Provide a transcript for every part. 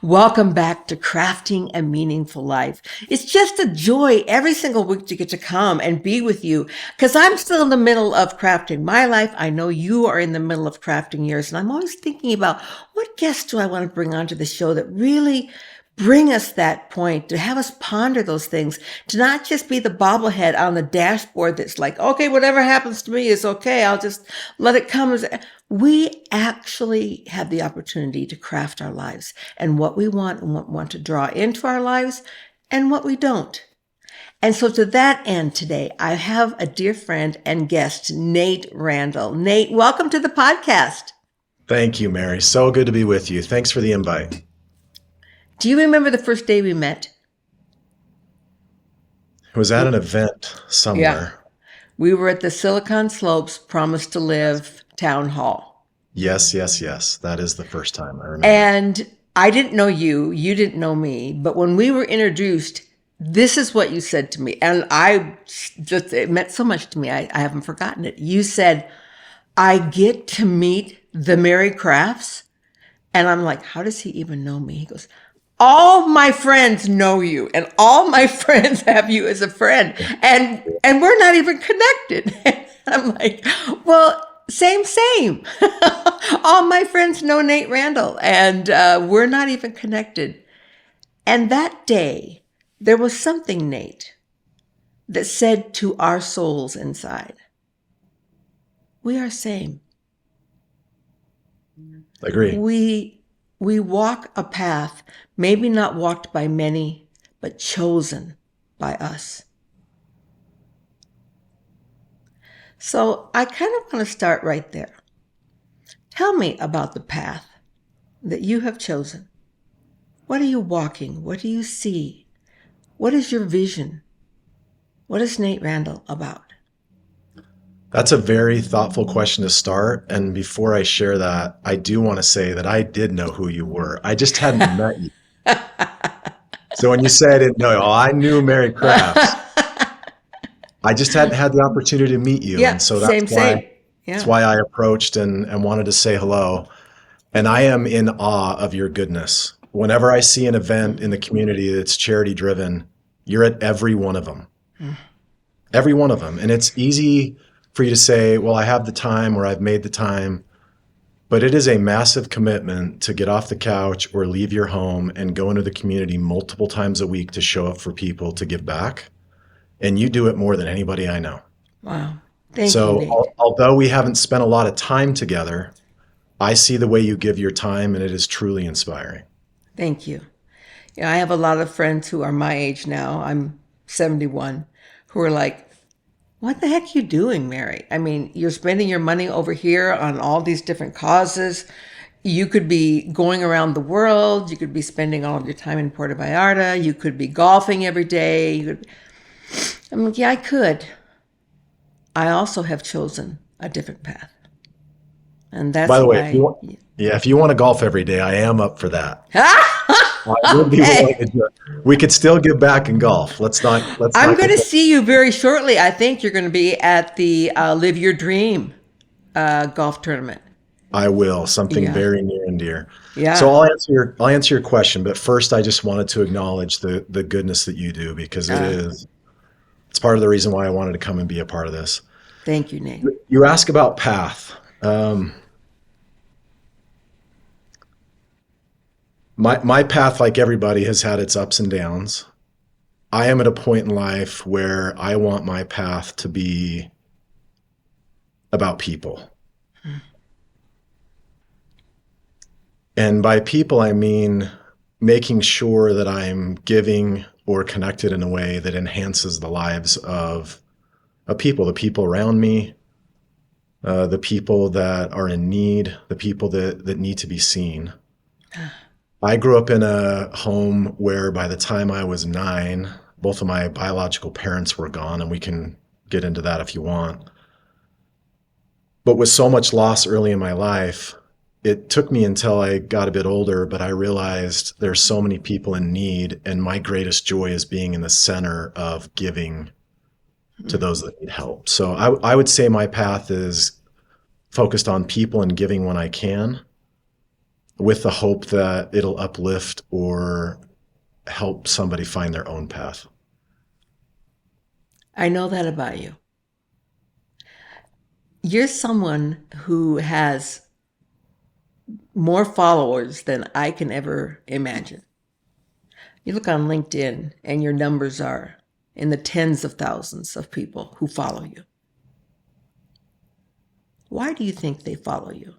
Welcome back to Crafting a Meaningful Life. It's just a joy every single week to get to come and be with you because I'm still in the middle of crafting my life. I know you are in the middle of crafting yours, and I'm always thinking about what guests do I want to bring onto the show that really bring us that point, to have us ponder those things, to not just be the bobblehead on the dashboard that's like, okay, whatever happens to me is okay. I'll just let it come. We actually have the opportunity to craft our lives and what we want and what we want to draw into our lives and what we don't. And so to that end today, I have a dear friend and guest, Nate Randle. Nate, welcome to the podcast. Thank you, Mary. So good to be with you. Thanks for the invite. Do you remember the first day we met? I was at an event somewhere. Yeah. We were at the Silicon Slopes Promise to Live town hall. Yes. That is the first time I remember. And I didn't know you. You didn't know me. But when we were introduced, this is what you said to me. And it meant so much to me. I haven't forgotten it. You said, I get to meet the Mary Crafts. And I'm like, how does he even know me? He goes, all my friends know you and all my friends have you as a friend and we're not even connected. I'm like, well, same. All my friends know Nate Randle and we're not even connected. And that day, there was something, Nate, that said to our souls inside, we are same. Agree. We walk a path, maybe not walked by many, but chosen by us. So I kind of want to start right there. Tell me about the path that you have chosen. What are you walking? What do you see? What is your vision? What is Nate Randle about? That's a very thoughtful question to start. And before I share that, I do want to say that I did know who you were. I just hadn't met you. So when you say I didn't know you, I knew Mary Crafts. I just hadn't had the opportunity to meet you. Yeah, and so same. Yeah. That's why I approached and wanted to say hello. And I am in awe of your goodness. Whenever I see an event in the community that's charity driven, you're at every one of them. Every one of them. And it's easy for you to say, well, I have the time or I've made the time, but it is a massive commitment to get off the couch or leave your home and go into the community multiple times a week to show up for people to give back. And you do it more than anybody I know. Wow. Thank you, Nate. Although we haven't spent a lot of time together, I see the way you give your time and it is truly inspiring. Thank you. I have a lot of friends who are my age now. I'm 71, who are like, what the heck are you doing, Mary? I mean, you're spending your money over here on all these different causes. You could be going around the world. You could be spending all of your time in Puerto Vallarta. You could be golfing every day. I'm like, yeah, I could. I also have chosen a different path. And that's By the way, if you want to golf every day, I am up for that. I would be willing to do it. We could still give back and golf. I'm going to see you very shortly. I think you're going to be at the Live Your Dream golf tournament. I will. Something very near and dear. Yeah. So I'll answer your question, but first I just wanted to acknowledge the goodness that you do because it's part of the reason why I wanted to come and be a part of this. Thank you, Nate. You ask about path. My path, like everybody, has had its ups and downs. I am at a point in life where I want my path to be about people. And by people, I mean making sure that I'm giving or connected in a way that enhances the lives of people, the people around me, the people that are in need, the people that need to be seen. I grew up in a home where by the time I was 9, both of my biological parents were gone, and we can get into that if you want. But with so much loss early in my life, it took me until I got a bit older, but I realized there's so many people in need, and my greatest joy is being in the center of giving to those that need help. So I would say my path is focused on people and giving when I can. with the hope that it'll uplift or help somebody find their own path. I know that about you. You're someone who has more followers than I can ever imagine. You look on LinkedIn and your numbers are in the tens of thousands of people who follow you. Why do you think they follow you?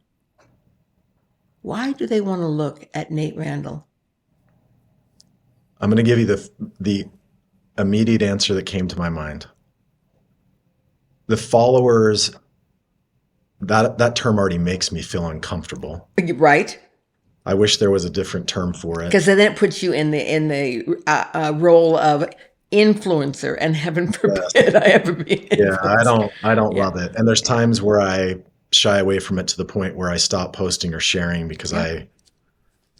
Why do they want to look at Nate Randle? I'm going to give you the immediate answer that came to my mind. The followers, that term already makes me feel uncomfortable. Right? I wish there was a different term for it. Because then it puts you in the role of influencer, and heaven forbid I ever be an Yeah, influencer. I don't Yeah, love it. And there's times where I shy away from it to the point where I stop posting or sharing because yeah,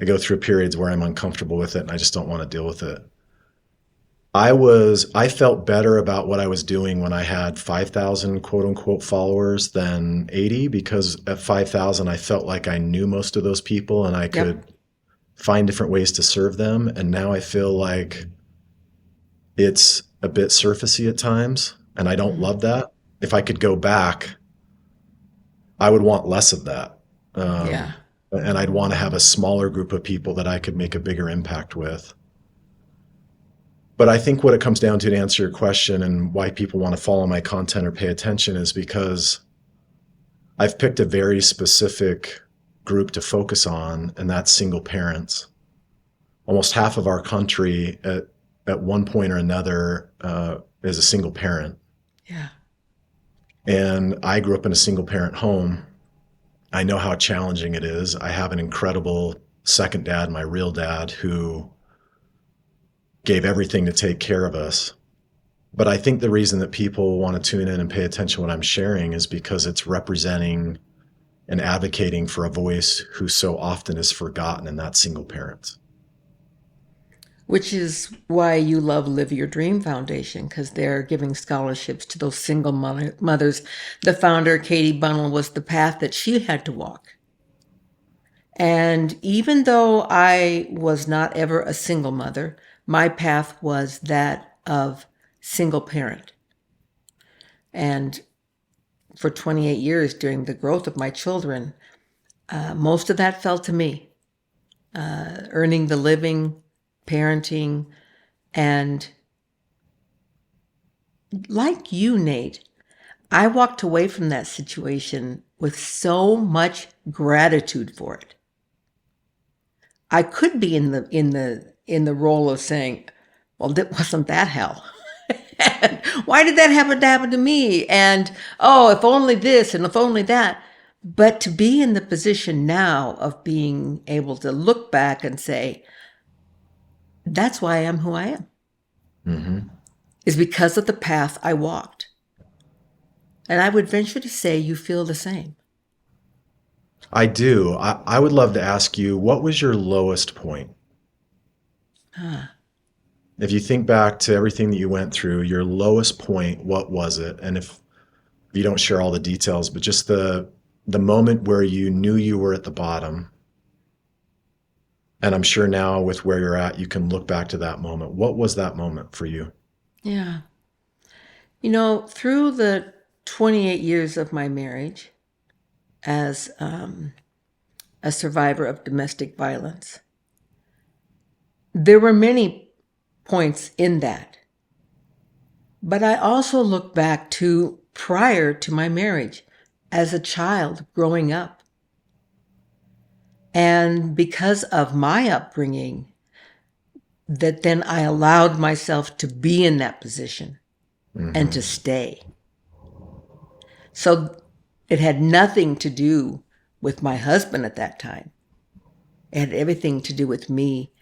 I go through periods where I'm uncomfortable with it and I just don't want to deal with it. I felt better about what I was doing when I had 5,000 quote unquote followers than 80, because at 5,000 I felt like I knew most of those people and I yep. could find different ways to serve them. And now I feel like it's a bit surfacey at times, and I don't Mhm. love that. If I could go back, I would want less of that. Yeah. And I'd want to have a smaller group of people that I could make a bigger impact with. But I think what it comes down to answer your question and why people want to follow my content or pay attention is because I've picked a very specific group to focus on, and that's single parents. Almost half of our country at one point or another is a single parent. Yeah. And I grew up in a single parent home. I know how challenging it is. I have an incredible second dad, my real dad, who gave everything to take care of us. But I think the reason that people want to tune in and pay attention to what I'm sharing is because it's representing and advocating for a voice who so often is forgotten, and that's single parents. Which is why you love Live Your Dream Foundation, because they're giving scholarships to those single mothers. The founder, Katie Bunnell, was the path that she had to walk. And even though I was not ever a single mother, my path was that of single parent. And for 28 years during the growth of my children, most of that fell to me, earning the living, parenting, and like you, Nate, I walked away from that situation with so much gratitude for it. I could be in the role of saying, well, that wasn't that hell. Why did that happen to me? And oh, if only this and if only that. But to be in the position now of being able to look back and say, that's why I am who I am, Mm-hmm. is because of the path I walked. And I would venture to say you feel the same. I do. I would love to ask you, what was your lowest point? Ah, If you think back to everything that you went through, your lowest point, what was it? And if you don't share all the details, but just the moment where you knew you were at the bottom. And I'm sure now with where you're at, you can look back to that moment. What was that moment for you? yeah. Through the 28 years of my marriage as a survivor of domestic violence, there were many points in that. But I also look back to prior to my marriage as a child growing up. And because of my upbringing, that then I allowed myself to be in that position and Mm-hmm. to stay. So it had nothing to do with my husband at that time. It had everything to do with me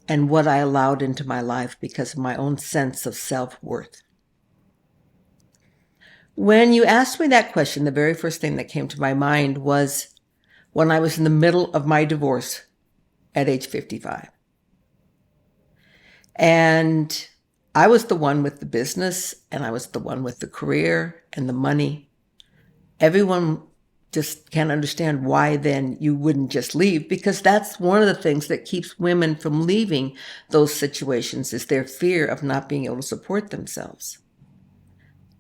and what I allowed into my life because of my own sense of self-worth. When you asked me that question, the very first thing that came to my mind was when I was in the middle of my divorce at age 55. And I was the one with the business, and I was the one with the career and the money. Everyone just can't understand why then you wouldn't just leave, because that's one of the things that keeps women from leaving those situations, is their fear of not being able to support themselves.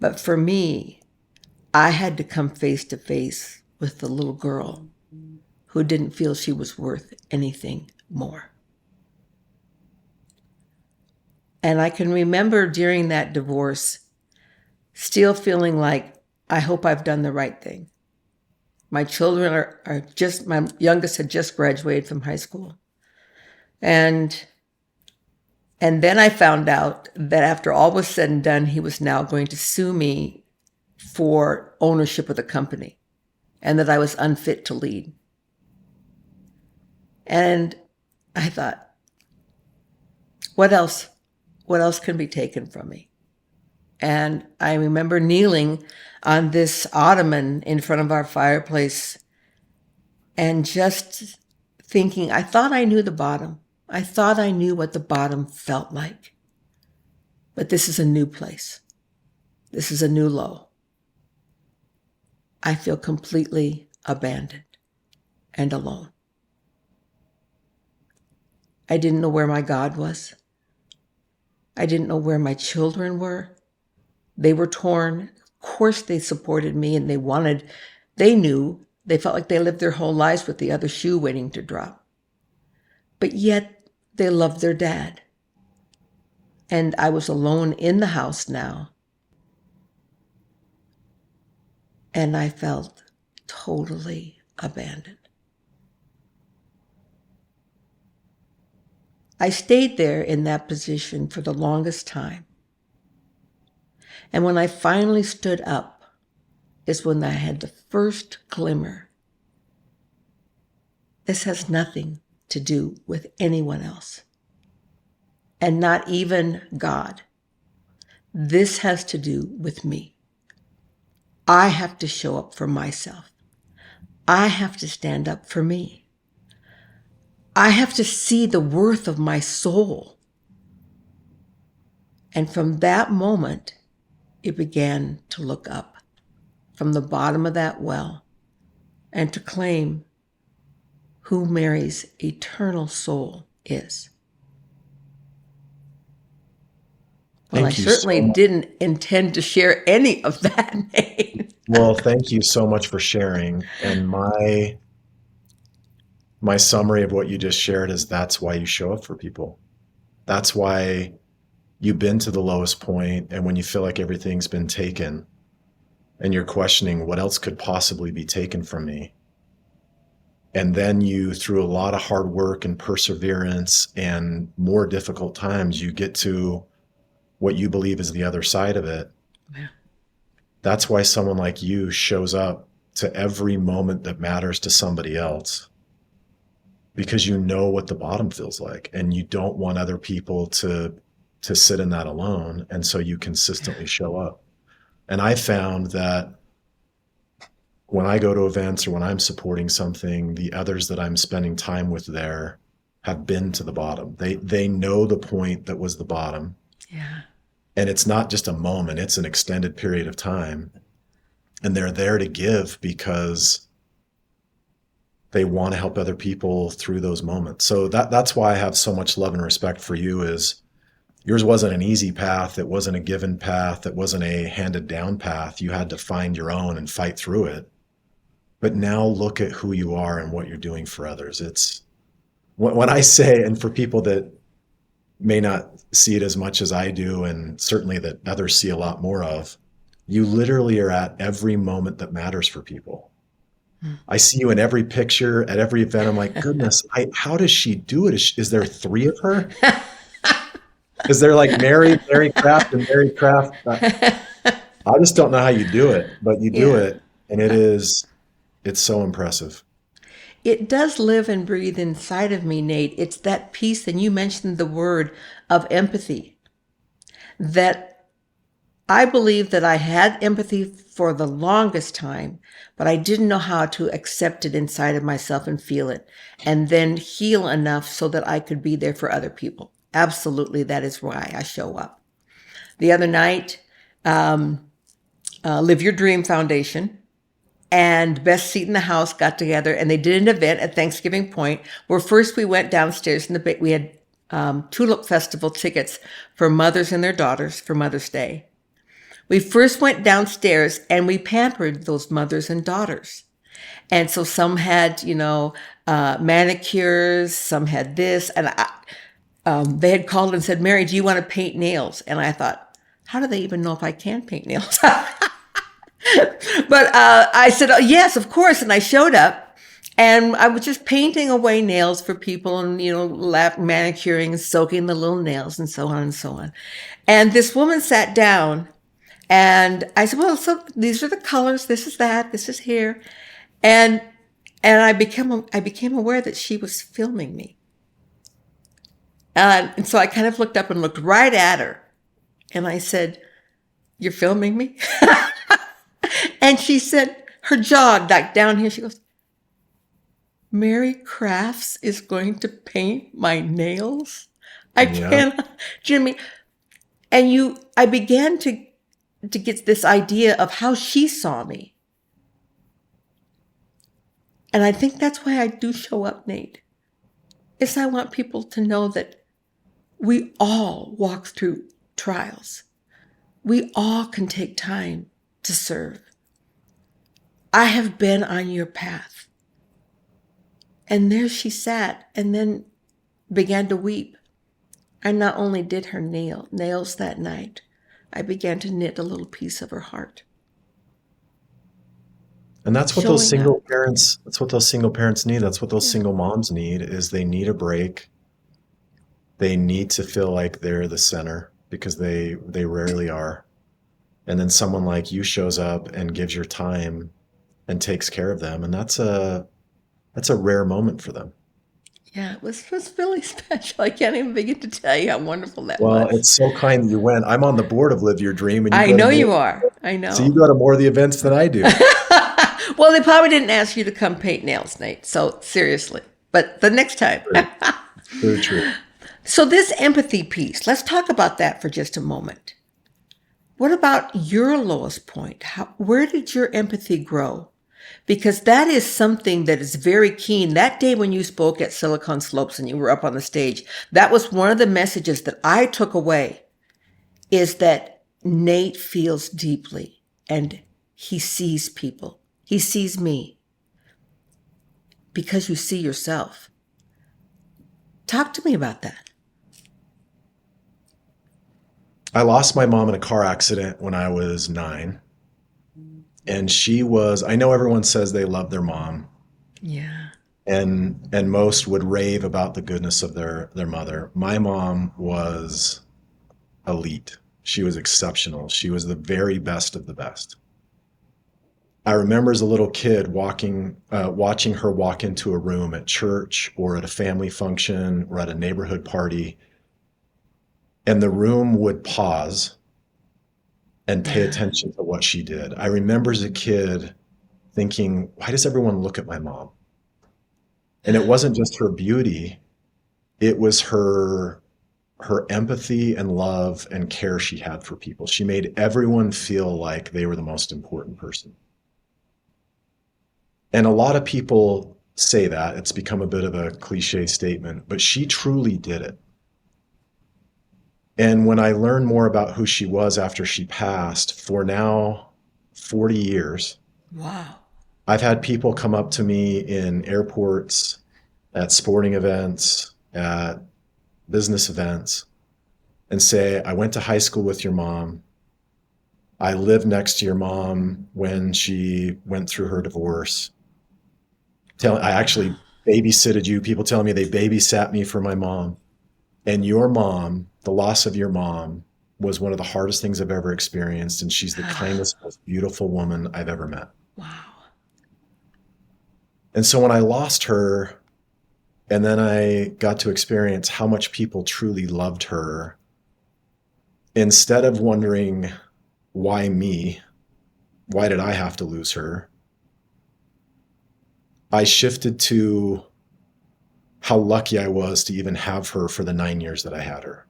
But for me, I had to come face to face with the little girl who didn't feel she was worth anything more. And I can remember during that divorce still feeling like, I hope I've done the right thing. My children are just, my youngest had just graduated from high school. And then I found out that after all was said and done, he was now going to sue me for ownership of the company, and that I was unfit to lead. And I thought, what else? What else can be taken from me? And I remember kneeling on this ottoman in front of our fireplace and just thinking, I thought I knew the bottom. I thought I knew what the bottom felt like. But this is a new place. This is a new low. I feel completely abandoned and alone. I didn't know where my God was. I didn't know where my children were. They were torn. Of course they supported me, and they knew, they felt like they lived their whole lives with the other shoe waiting to drop. But yet they loved their dad. And I was alone in the house now. And I felt totally abandoned. I stayed there in that position for the longest time. And when I finally stood up is when I had the first glimmer. This has nothing to do with anyone else, and not even God. This has to do with me. I have to show up for myself. I have to stand up for me. I have to see the worth of my soul. And from that moment, it began to look up from the bottom of that well and to claim who Mary's eternal soul is. Well, I certainly didn't intend to share any of that, Nate. Well, thank you so much for sharing. And my summary of what you just shared is that's why you show up for people. That's why you've been to the lowest point, and when you feel like everything's been taken and you're questioning what else could possibly be taken from me. And then you, through a lot of hard work and perseverance and more difficult times, you get to what you believe is the other side of it. Yeah. That's why someone like you shows up to every moment that matters to somebody else, because you know what the bottom feels like, and you don't want other people to sit in that alone. And so you consistently show up. And I found that when I go to events or when I'm supporting something, the others that I'm spending time with there have been to the bottom. They know the point that was the bottom. Yeah. And it's not just a moment, it's an extended period of time. And they're there to give because they want to help other people through those moments. So that's why I have so much love and respect for you. Is yours wasn't an easy path. It wasn't a given path. It wasn't a handed down path. You had to find your own and fight through it. But now look at who you are and what you're doing for others. It's when I say, and for people that may not see it as much as I do, and certainly that others see a lot more of, you literally are at every moment that matters for people. I see you in every picture, at every event. I'm like, goodness, how does she do it? Is there three of her? Is there like Mary Craft and Mary Craft? I just don't know how you do it, but you do it. And it's so impressive. It does live and breathe inside of me, Nate. It's that piece, and you mentioned the word of empathy, that I believe that I had empathy for the longest time, but I didn't know how to accept it inside of myself and feel it, and then heal enough so that I could be there for other people. Absolutely, that is why I show up. The other night, Live Your Dream Foundation and Best Seat in the House got together, and they did an event at Thanksgiving Point where first we went downstairs in the we had Tulip Festival tickets for mothers and their daughters for Mother's Day. We first went downstairs and we pampered those mothers and daughters. And so some had, manicures, some had this, and they had called and said, "Mary, do you want to paint nails?" And I thought, how do they even know if I can paint nails? But I said, "Oh, yes, of course." And I showed up and I was just painting away nails for people and, manicuring and soaking the little nails and so on and so on. And this woman sat down and I said, "Well, so these are the colors. This is that. This is here." And I became aware that she was filming me. And so I kind of looked up and looked right at her. And I said, "You're filming me?" And she said, her jaw like down here, she goes, "Mary Crafts is going to paint my nails?" I Yeah. can't, Jimmy. And I began to get this idea of how she saw me. And I think that's why I do show up, Nate. Is I want people to know that we all walk through trials. We all can take time to serve. I have been on your path. And there she sat and then began to weep. I not only did her nails that night, I began to knit a little piece of her heart. And that's what those Showing single up. parents, that's what those single parents need. That's what those Yeah. single moms need is they need a break. They need to feel like they're the center because they rarely are. And then someone like you shows up and gives your time and takes care of them. And that's a rare moment for them. Yeah, it was really special. I can't even begin to tell you how wonderful that Well, was. it's so kind that you went. I'm on the board of Live Your Dream and you I go to know more. you are. I So you know. go to more of the events than I do. Well, they probably didn't ask you to come paint nails, Nate. So seriously. But the next time. True. True, true. So this empathy piece, let's talk about that for just a moment. What about your lowest point? Where did your empathy grow? Because that is something that is very keen. That day when you spoke at Silicon Slopes and you were up on the stage, that was one of the messages that I took away, is that Nate feels deeply and he sees people. He sees me because you see yourself. Talk to me about that. I lost my mom in a car accident when I was 9. And I know everyone says they love their mom Yeah. and most would rave about the goodness of their mother. My mom was elite. She was exceptional. She was the very best of the best. I remember as a little kid watching her walk into a room at church or at a family function or at a neighborhood party, and the room would pause and pay Yeah. attention to what she did. I remember as a kid thinking, why does everyone look at my mom? And it wasn't just her beauty, it was her empathy and love and care she had for people. She made everyone feel like they were the most important person. And a lot of people say that. It's become a bit of a cliche statement, but she truly did it. And when I learned more about who she was after she passed, for now 40 years, Wow. I've had people come up to me in airports, at sporting events, at business events, and say, I went to high school with your mom. I lived next to your mom when she went through her divorce. I actually babysitted you. People telling me they babysat me for my mom. And your mom, the loss of your mom, was one of the hardest things I've ever experienced. And she's the kindest, most beautiful woman I've ever met. Wow. And so when I lost her, and then I got to experience how much people truly loved her, instead of wondering, why me? Why did I have to lose her? I shifted to how lucky I was to even have her for the 9 years that I had her.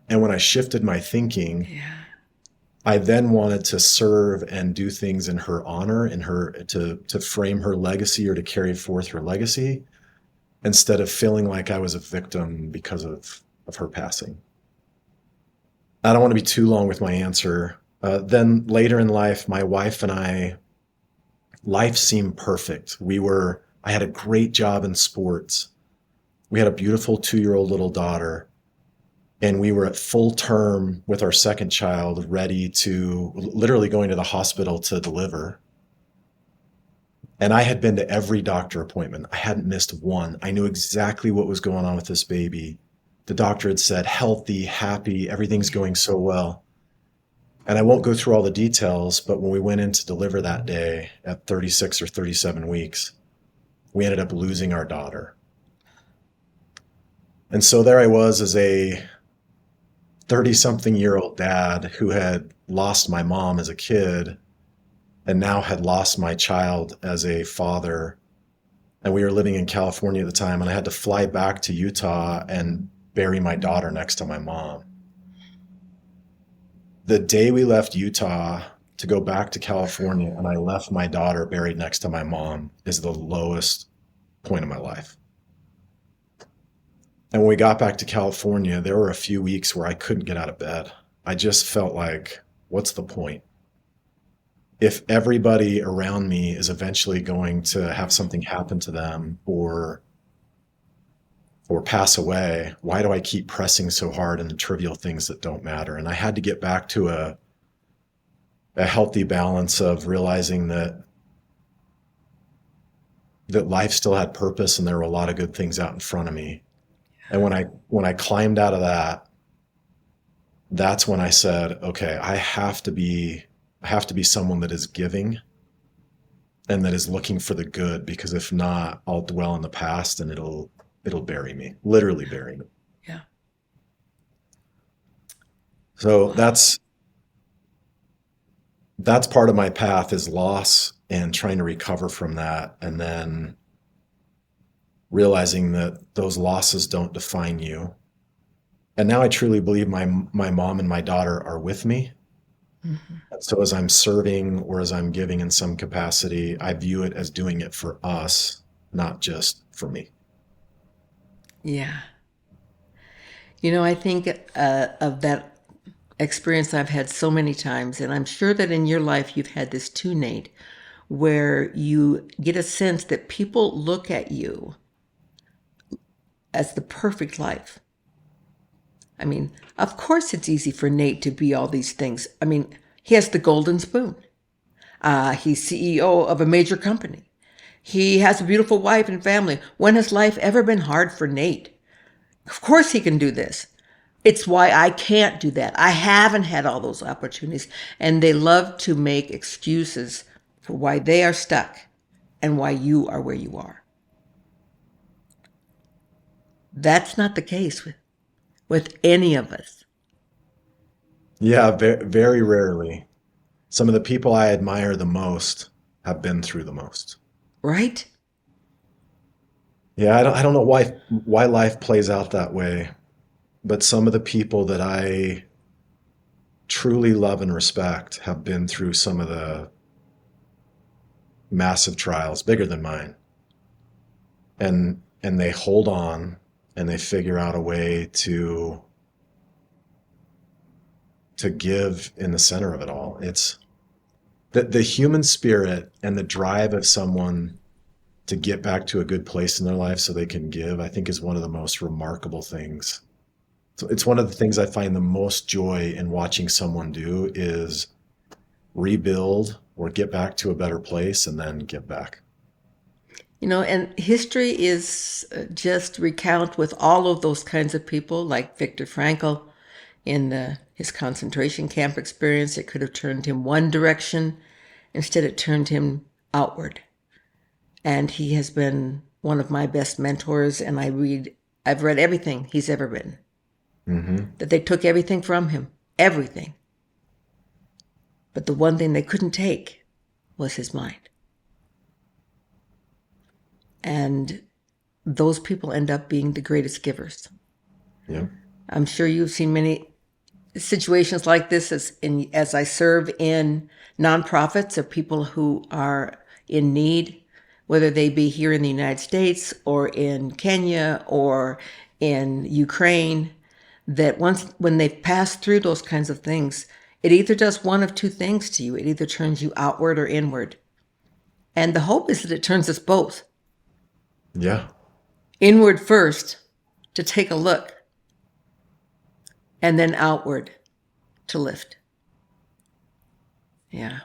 And when I shifted my thinking, Yeah. I then wanted to serve and do things in her honor, in her to frame her legacy or to carry forth her legacy, instead of feeling like I was a victim because of her passing. I don't want to be too long with my answer. Then later in life, my wife and I, life seemed perfect. I had a great job in sports. We had a beautiful 2 year old little daughter, and we were at full term with our second child, ready to literally going to the hospital to deliver. And I had been to every doctor appointment. I hadn't missed one. I knew exactly what was going on with this baby. The doctor had said, healthy, happy, everything's going so well. And I won't go through all the details, but when we went in to deliver that day at 36 or 37 weeks, we ended up losing our daughter. And so there I was as a 30-something-year-old dad who had lost my mom as a kid and now had lost my child as a father. And we were living in California at the time, and I had to fly back to Utah and bury my daughter next to my mom. The day we left Utah to go back to California and I left my daughter buried next to my mom is the lowest point of my life. And when we got back to California, there were a few weeks where I couldn't get out of bed. I just felt like, what's the point? If everybody around me is eventually going to have something happen to them or pass away, why do I keep pressing so hard in the trivial things that don't matter? And I had to get back to a healthy balance of realizing that life still had purpose and there were a lot of good things out in front of me. And when I climbed out of that, that's when I said, okay, I have to be someone that is giving and that is looking for the good, because if not, I'll dwell in the past and it'll bury me, literally bury me. Yeah. So that's part of my path, is loss and trying to recover from that, and then realizing that those losses don't define you. And now I truly believe my mom and my daughter are with me. Mm-hmm. So as I'm serving or as I'm giving in some capacity, I view it as doing it for us, not just for me. Yeah. I think of that experience I've had so many times, and I'm sure that in your life you've had this too, Nate, where you get a sense that people look at you as the perfect life. I mean, of course it's easy for Nate to be all these things. I mean, he has the golden spoon. He's CEO of a major company. He has a beautiful wife and family. When has life ever been hard for Nate? Of course he can do this. It's why I can't do that. I haven't had all those opportunities. And they love to make excuses for why they are stuck and why you are where you are. That's not the case with any of us, Yeah, very rarely. Some of the people I admire the most have been through the most. right? Yeah, I don't know why life plays out that way, but some of the people that I truly love and respect have been through some of the massive trials, bigger than mine, and they hold on and they figure out a way to give in the center of it all. It's the human spirit and the drive of someone to get back to a good place in their life so they can give, I think, is one of the most remarkable things. So it's one of the things I find the most joy in watching someone do, is rebuild or get back to a better place and then give back. And history is just recount with all of those kinds of people, like Viktor Frankl in his concentration camp experience. It could have turned him one direction. Instead, it turned him outward. And he has been one of my best mentors. And I've read everything he's ever written. Hmm. That they took everything from him, everything. But the one thing they couldn't take was his mind. And those people end up being the greatest givers. Yeah. I'm sure you've seen many situations like this as I serve in nonprofits of people who are in need, whether they be here in the United States or in Kenya or in Ukraine, that when they've passed through those kinds of things, it either does one of two things to you. It either turns you outward or inward. And the hope is that it turns us both. Yeah. Inward first to take a look, and then outward to lift. Yeah.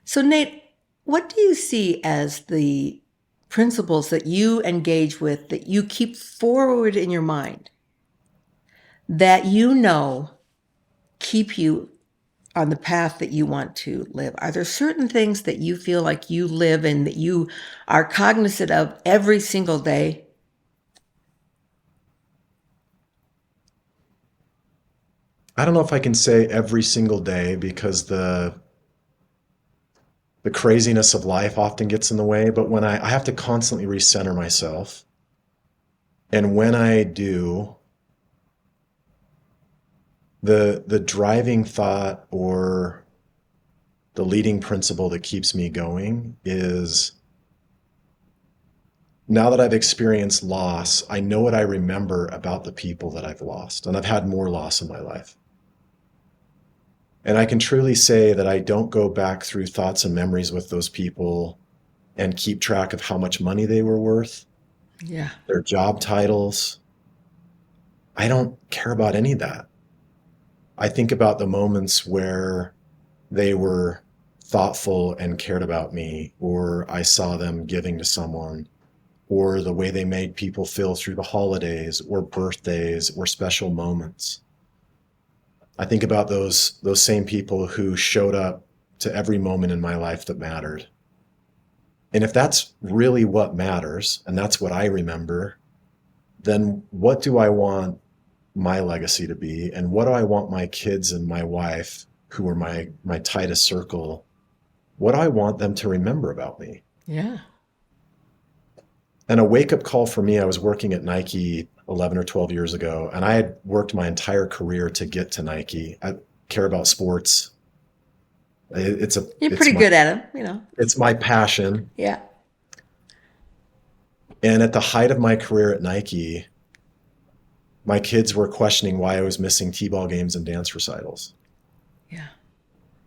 So, Nate, what do you see as the principles that you engage with, that you keep forward in your mind, that you know keep you on the path that you want to live? Are there certain things that you feel like you live in, that you are cognizant of every single day? I don't know if I can say every single day because the craziness of life often gets in the way, but when I have to constantly recenter myself. And when I do, the driving thought or the leading principle that keeps me going is, now that I've experienced loss, I know what I remember about the people that I've lost. And I've had more loss in my life. And I can truly say that I don't go back through thoughts and memories with those people and keep track of how much money they were worth, Yeah. their job titles. I don't care about any of that. I think about the moments where they were thoughtful and cared about me, or I saw them giving to someone, or the way they made people feel through the holidays or birthdays or special moments. I think about those same people who showed up to every moment in my life that mattered. And if that's really what matters, and that's what I remember, then what do I want my legacy to be? And what do I want my kids and my wife, who are my tightest circle, what do I want them to remember about me? Yeah. And a wake-up call for me, I was working at Nike 11 or 12 years ago, and I had worked my entire career to get to Nike. I care about sports. You're pretty good at them. It's my passion. Yeah. And at the height of my career at Nike, my kids were questioning why I was missing T-ball games and dance recitals. Yeah.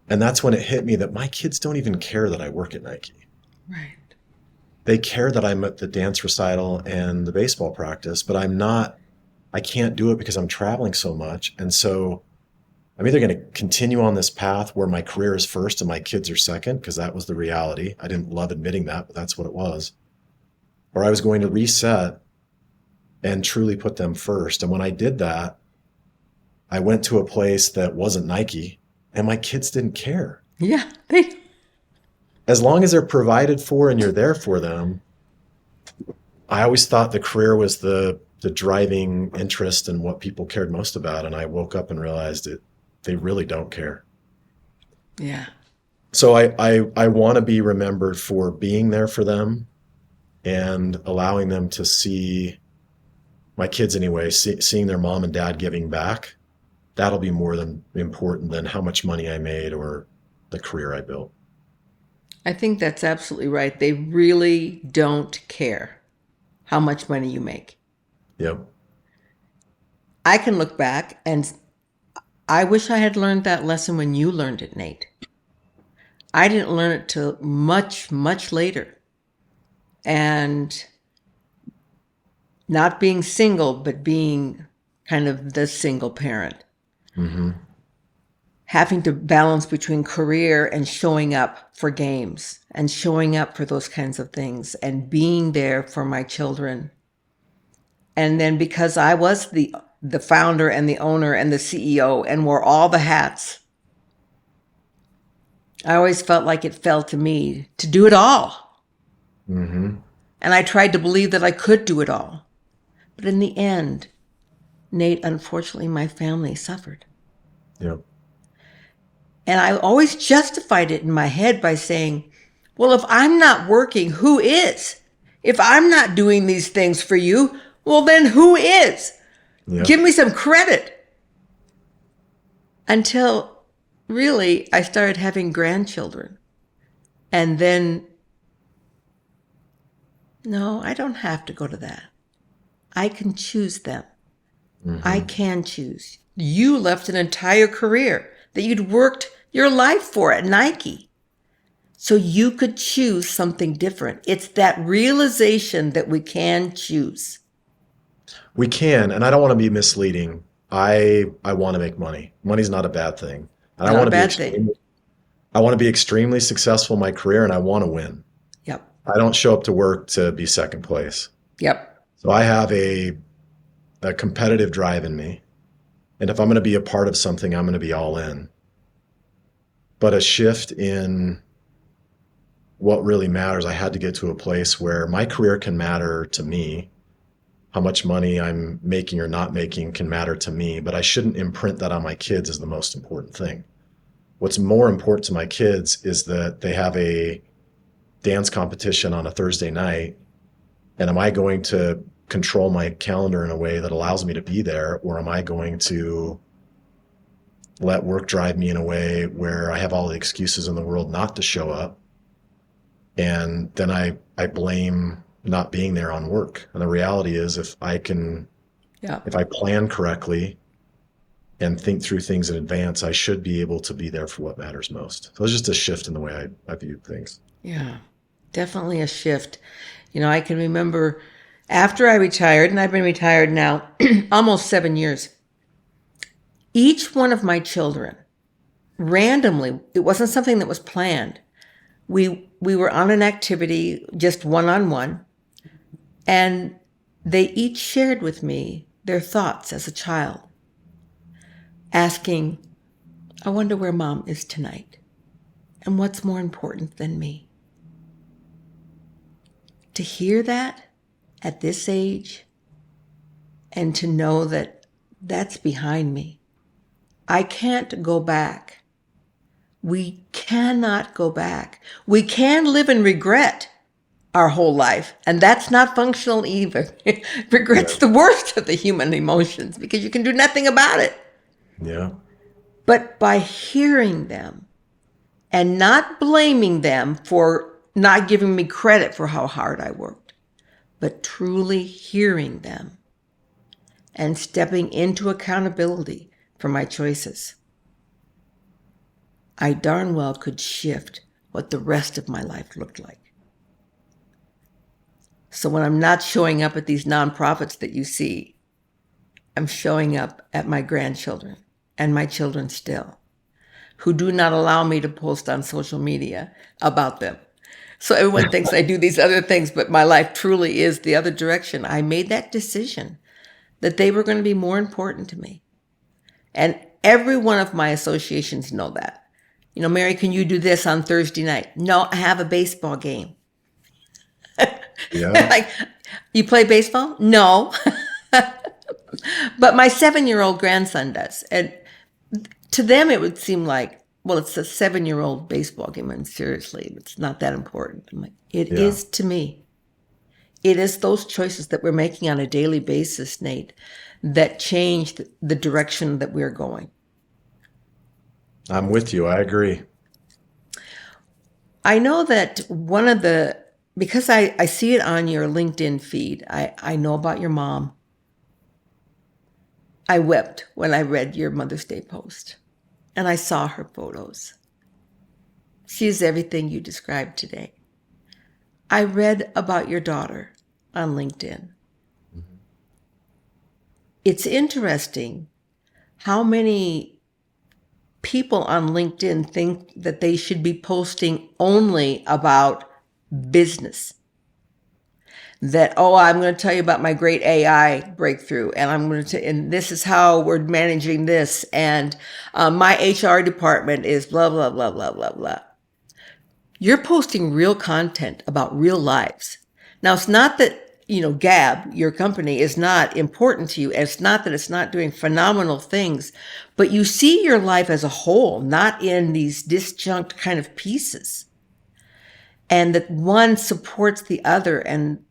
And that's when it hit me that my kids don't even care that I work at Nike. Right. They care that I'm at the dance recital and the baseball practice, but I can't do it because I'm traveling so much. And so I'm either going to continue on this path where my career is first and my kids are second, because that was the reality. I didn't love admitting that, but that's what it was. Or I was going to reset and truly put them first. And when I did that, I went to a place that wasn't Nike, and my kids didn't care. Yeah. As long as they're provided for and you're there for them, I always thought the career was the driving interest and what people cared most about. And I woke up and realized they really don't care. Yeah. So I want to be remembered for being there for them and allowing them to see, my kids anyway, seeing their mom and dad giving back. That'll be more than important than how much money I made or the career I built. I think that's absolutely right. They really don't care how much money you make. Yep. I can look back and I wish I had learned that lesson when you learned it, Nate. I didn't learn it till much, much later. And not being single, but being kind of the single parent. Mm-hmm. Having to balance between career and showing up for games and showing up for those kinds of things and being there for my children. And then because I was the founder and the owner and the CEO and wore all the hats, I always felt like it fell to me to do it all. Mm-hmm. And I tried to believe that I could do it all. But in the end, Nate, unfortunately, my family suffered. Yep. And I always justified it in my head by saying, well, if I'm not working, who is? If I'm not doing these things for you, well, then who is? Yep. Give me some credit. until really I started having grandchildren. And then, no, I don't have to go to that. I can choose them. I can choose. You left an entire career that you'd worked your life for at Nike. So you could choose something different. It's that realization that we can choose. We can, and I don't want to be misleading. I want to make money. Money's not a bad thing. And Not a bad thing. I want to be extremely successful in my career and I want to win. Yep. I don't show up to work to be second place. Yep. So I have a competitive drive in me. And if I'm going to be a part of something, I'm going to be all in. But a shift in what really matters, I had to get to a place where my career can matter to me. How much money I'm making or not making can matter to me, but I shouldn't imprint that on my kids as the most important thing. What's more important to my kids is that they have a dance competition on a Thursday night. And am I going to control my calendar in a way that allows me to be there? Or am I going to let work drive me in a way where I have all the excuses in the world not to show up? And then I blame not being there on work. And the reality is if I plan correctly and think through things in advance, I should be able to be there for what matters most. So it's just a shift in the way I view things. Yeah, definitely a shift. I can remember after I retired, and I've been retired now almost 7 years, each one of my children, randomly, it wasn't something that was planned. We were on an activity, just one-on-one, and they each shared with me their thoughts as a child, asking, I wonder where mom is tonight, and what's more important than me. To hear that at this age and to know that that's behind me. I can't go back. We cannot go back. We can live in regret our whole life, and that's not functional either. Regret's the worst of the human emotions because you can do nothing about it. Yeah. But by hearing them and not blaming them for not giving me credit for how hard I worked, but truly hearing them and stepping into accountability for my choices, I darn well could shift what the rest of my life looked like. So when I'm not showing up at these nonprofits that you see, I'm showing up at my grandchildren and my children still, who do not allow me to post on social media about them. So everyone thinks I do these other things, but my life truly is the other direction. I made that decision that they were going to be more important to me. And every one of my associations know that. Mary, can you do this on Thursday night? No, I have a baseball game. Yeah. Like, you play baseball? No. But my 7-year-old grandson does. And to them, it would seem like, well, it's a 7-year-old baseball game, and seriously, it's not that important. I'm like, it is to me. It is those choices that we're making on a daily basis, Nate, that change the direction that we're going. I'm with you. I agree. I know that because I see it on your LinkedIn feed, I know about your mom. I wept when I read your Mother's Day post. And I saw her photos. She's everything you described today. I read about your daughter on LinkedIn. Mm-hmm. It's interesting how many people on LinkedIn think that they should be posting only about business. That, I'm going to tell you about my great AI breakthrough, and this is how we're managing this, and my HR department is blah, blah, blah, blah, blah, blah. You're posting real content about real lives. Now, it's not that, Gab, your company, is not important to you. It's not that it's not doing phenomenal things, but you see your life as a whole, not in these disjunct kind of pieces. And that one supports the other, and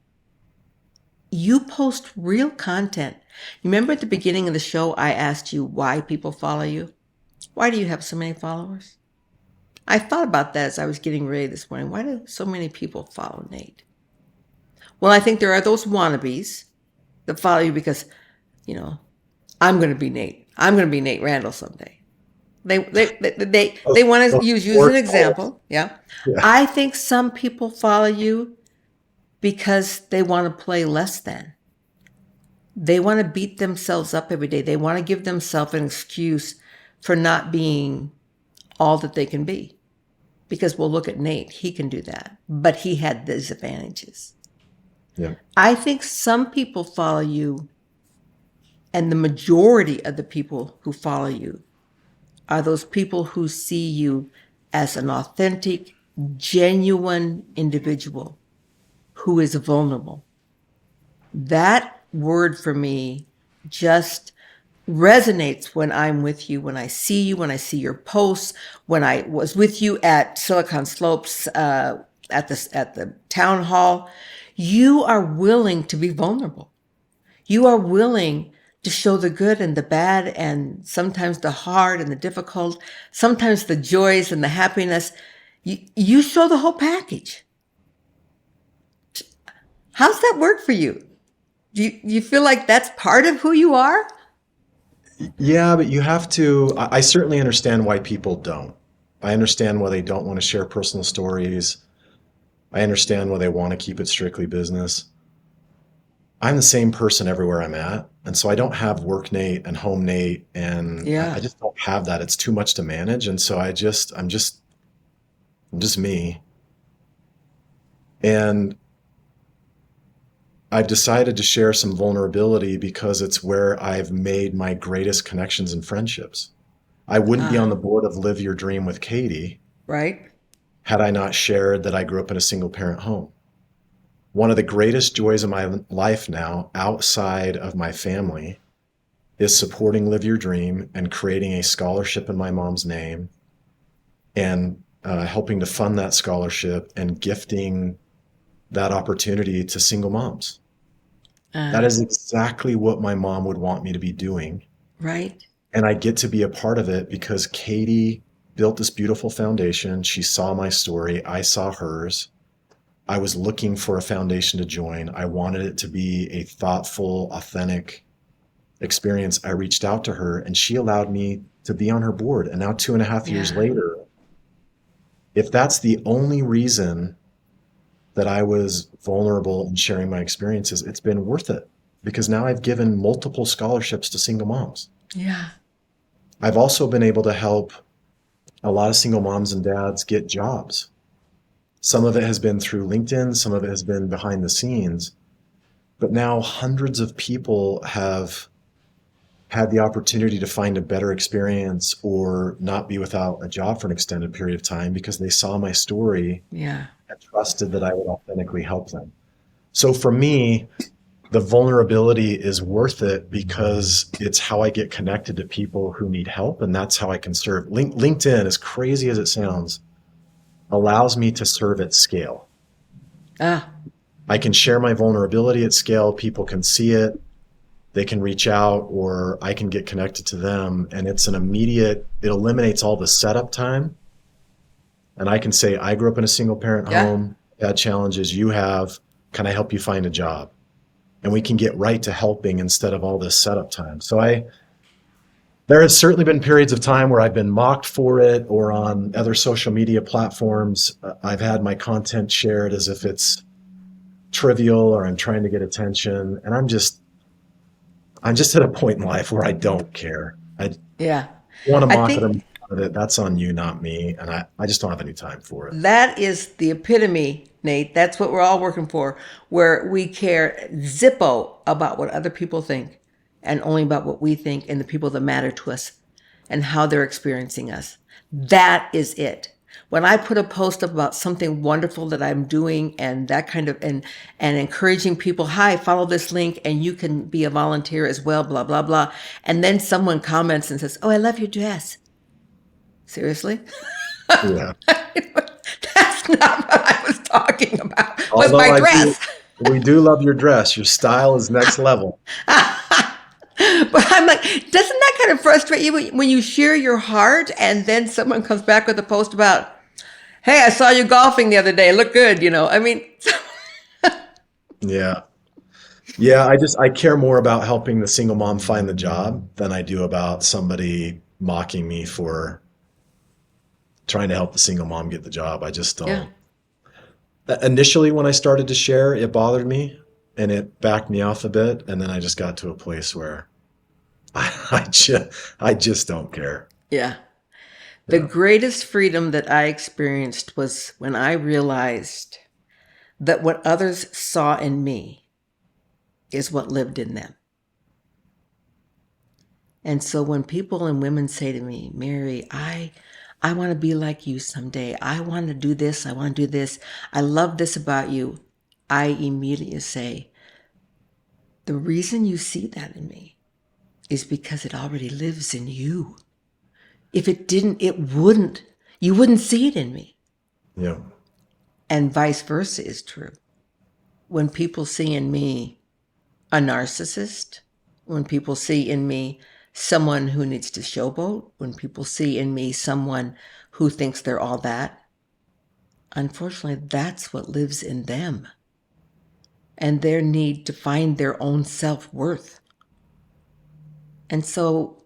you post real content. Remember at the beginning of the show, I asked you why people follow you? Why do you have so many followers? I thought about that as I was getting ready this morning. Why do so many people follow Nate? Well, I think there are those wannabes that follow you because, you know, I'm going to be Nate. I'm going to be Nate Randle someday. They want to use you as an example. Yeah. Yeah. I think some people follow you because they want to play less than. They want to beat themselves up every day. They want to give themselves an excuse for not being all that they can be. Because we'll look at Nate, he can do that. But he had these advantages. Yeah. I think some people follow you, and the majority of the people who follow you are those people who see you as an authentic, genuine individual who is vulnerable. That word for me just resonates when I'm with you, when I see you, when I see your posts, when I was with you at Silicon Slopes at the town hall. You are willing to be vulnerable. You are willing to show the good and the bad and sometimes the hard and the difficult, sometimes the joys and the happiness. You show the whole package. How's that work for you? Do you feel like that's part of who you are? Yeah, but you have to. I certainly understand why people don't. I understand why they don't want to share personal stories. I understand why they want to keep it strictly business. I'm the same person everywhere I'm at. And so I don't have work Nate and home Nate. And I Yeah. just don't have that. It's too much to manage. And so I'm just me. And I've decided to share some vulnerability because it's where I've made my greatest connections and friendships. I wouldn't be on Ah, the board of Live Your Dream with Katie right? had I not shared that I grew up in a single parent home. One of the greatest joys of my life now, outside of my family, is supporting Live Your Dream and creating a scholarship in my mom's name and helping to fund that scholarship and gifting that opportunity to single moms. That Ah, is exactly what my mom would want me to be doing. right? And I get to be a part of it because Katie built this beautiful foundation. She saw my story, I saw hers. I was looking for a foundation to join. I wanted it to be a thoughtful, authentic experience. I reached out to her and she allowed me to be on her board. And now, 2.5 years Yeah. later, if that's the only reason that I was vulnerable in sharing my experiences, it's been worth it because now I've given multiple scholarships to single moms. Yeah. I've also been able to help a lot of single moms and dads get jobs. Some of it has been through LinkedIn, some of it has been behind the scenes, but now hundreds of people have had the opportunity to find a better experience or not be without a job for an extended period of time because they saw my story Yeah. and trusted that I would authentically help them. So for me, the vulnerability is worth it because it's how I get connected to people who need help, and that's how I can serve. LinkedIn, as crazy as it sounds, allows me to serve at scale. Ah, I can share my vulnerability at scale. People can see it. They can reach out, or I can get connected to them. And it's an immediate, it eliminates all the setup time. And I can say, I grew up in a single parent yeah. home, had challenges you have. Can I help you find a job? And we can get right to helping instead of all this setup time. So there has certainly been periods of time where I've been mocked for it or on other social media platforms. I've had my content shared as if it's trivial or I'm trying to get attention. And I'm just at a point in life where I don't care. I Yeah. want to I mock it or think make fun of it. That's on you, not me. And I just don't have any time for it. that is the epitome, Nate. That's what we're all working for, where we care zippo about what other people think and only about what we think and the people that matter to us and how they're experiencing us. That is it. When I put a post up about something wonderful that I'm doing and that kind of and encouraging people, hi, follow this link and you can be a volunteer as well, blah, blah, blah. And then someone comments and says, oh, I love your dress. Seriously? Yeah. That's not what I was talking about. Was Although my dress. we do love your dress. Your style is next level. But I'm like, doesn't that kind of frustrate you when you share your heart and then someone comes back with a post about, hey, I saw you golfing the other day. Look good, you know? I mean, Yeah. Yeah, I care more about helping the single mom find the job than I do about somebody mocking me for trying to help the single mom get the job. I just yeah. don't. Initially, when I started to share, it bothered me and it backed me off a bit. And then I just got to a place where I just don't care. Yeah. The Yeah. greatest freedom that I experienced was when I realized that what others saw in me is what lived in them. And so when people and women say to me, Mary, I want to be like you someday. I want to do this. I want to do this. I love this about you. I immediately say, the reason you see that in me is because it already lives in you. If it didn't, it wouldn't. You wouldn't see it in me. Yeah. And vice versa is true. When people see in me a narcissist, when people see in me someone who needs to showboat, when people see in me someone who thinks they're all that, unfortunately, that's what lives in them and their need to find their own self-worth. And so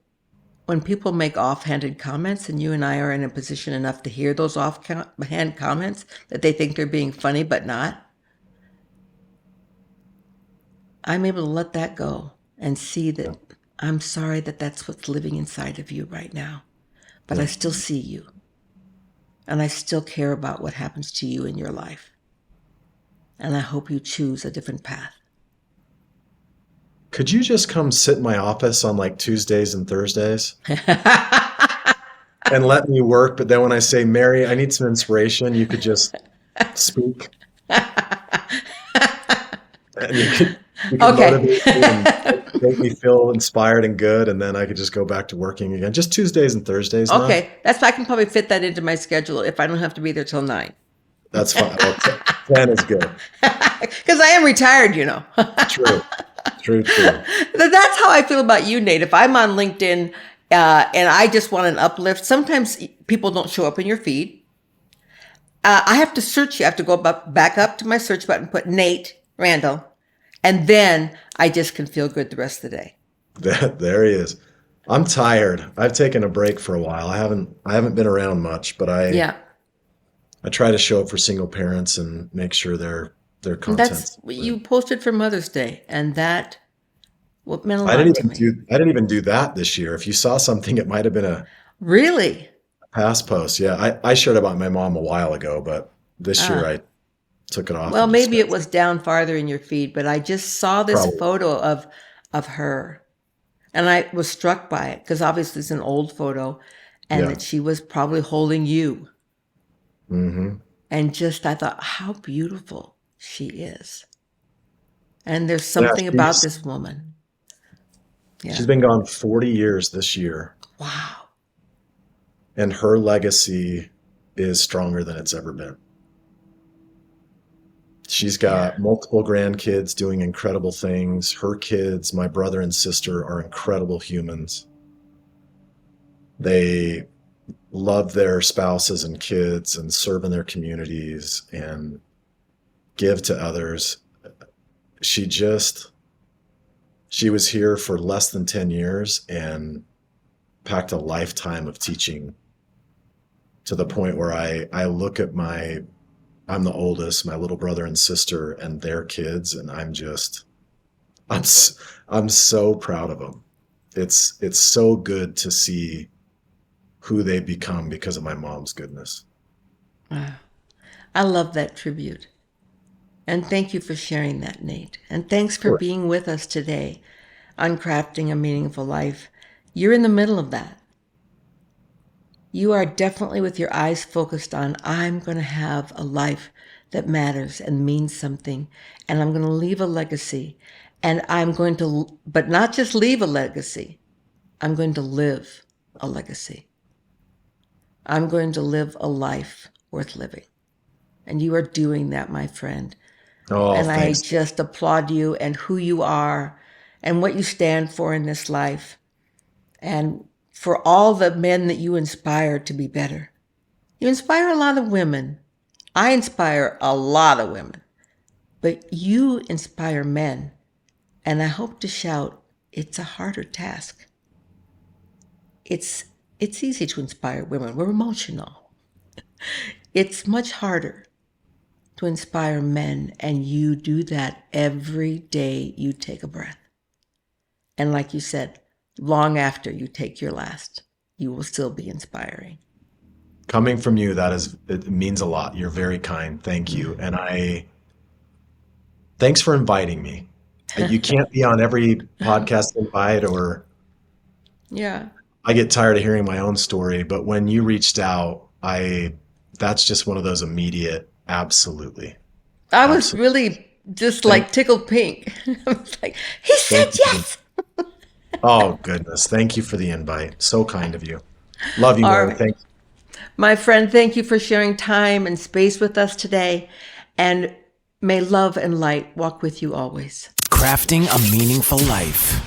when people make offhanded comments and you and I are in a position enough to hear those offhand comments that they think they're being funny but not, I'm able to let that go and see Yeah. that I'm sorry that that's what's living inside of you right now. But I Yeah. still see you. And I still care about what happens to you in your life. And I hope you choose a different path. Could you just come sit in my office on like Tuesdays and Thursdays and let me work? But then when I say, Mary, I need some inspiration, you could just speak and you could Okay. motivate me and make me feel inspired and good, and then I could just go back to working again. Just Tuesdays and Thursdays, not Okay. I can probably fit that into my schedule if I don't have to be there till 9. that's fine. Oh, 10 is good. Because I am retired, you know. True. True, true. That's how I feel about you, Nate. If I'm on LinkedIn and I just want an uplift, sometimes people don't show up in your feed. I have to search you. I have to go back up to my search button, put Nate Randle, and then I just can feel good the rest of the day. There he is. I'm tired. I've taken a break for a while. I haven't been around much, but I Yeah. I try to show up for single parents and make sure their And that's content's what good. you posted for Mother's Day, and that what meant a I didn't lot to even me. do I didn't even do that this year. If you saw something, it might have been a Really? past post. Yeah, I shared about my mom a while ago, but this year Ah. I took it off Well, and just maybe it spent was down farther in your feed, but I just saw this probably. photo of her, and I was struck by it because obviously it's an old photo, and Yeah. that she was probably holding you, Hmm. and just I thought how beautiful she is, and there's Yeah, something about she's this woman. she's Yeah. been gone 40 years this year, Wow. and her legacy is stronger than it's ever been. She's Yeah. got multiple grandkids doing incredible things. Her kids, my brother and sister, are incredible humans. They love their spouses and kids and serve in their communities and give to others. She just, she was here for less than 10 years and packed a lifetime of teaching to the point where I look at I'm the oldest, my little brother and sister and their kids, and I'm, I'm so proud of them. It's so good to see who they become because of my mom's goodness. Wow. I love that tribute. And thank you for sharing that, Nate. And thanks Of for course. being with us today on Crafting a Meaningful Life. You're in the middle of that. You are definitely with your eyes focused on, I'm going to have a life that matters and means something, and I'm going to leave a legacy. And I'm going to, but not just leave a legacy, I'm going to live a legacy. I'm going to live a life worth living. And you are doing that, my friend. Oh, And I thanks. just applaud you and who you are and what you stand for in this life, and for all the men that you inspire to be better. You inspire a lot of women. I inspire a lot of women, but you inspire men. And I hope to shout, it's a harder task. It's easy to inspire women. We're emotional. It's much harder to inspire men, and you do that every day you take a breath. And like you said, long after you take your last, you will still be inspiring. Coming from you, it means a lot. You're very kind. Thank you. And thanks for inviting me. You can't be on every podcast invite, or Yeah. I get tired of hearing my own story, but when you reached out, that's just one of those immediate, absolutely. I was really just like tickled pink. I was like, he said yes. Oh, goodness. Thank you for the invite. So kind of you. Love you, Mary. Right. Thank you. My friend, thank you for sharing time and space with us today. And may love and light walk with you always. Crafting a meaningful life.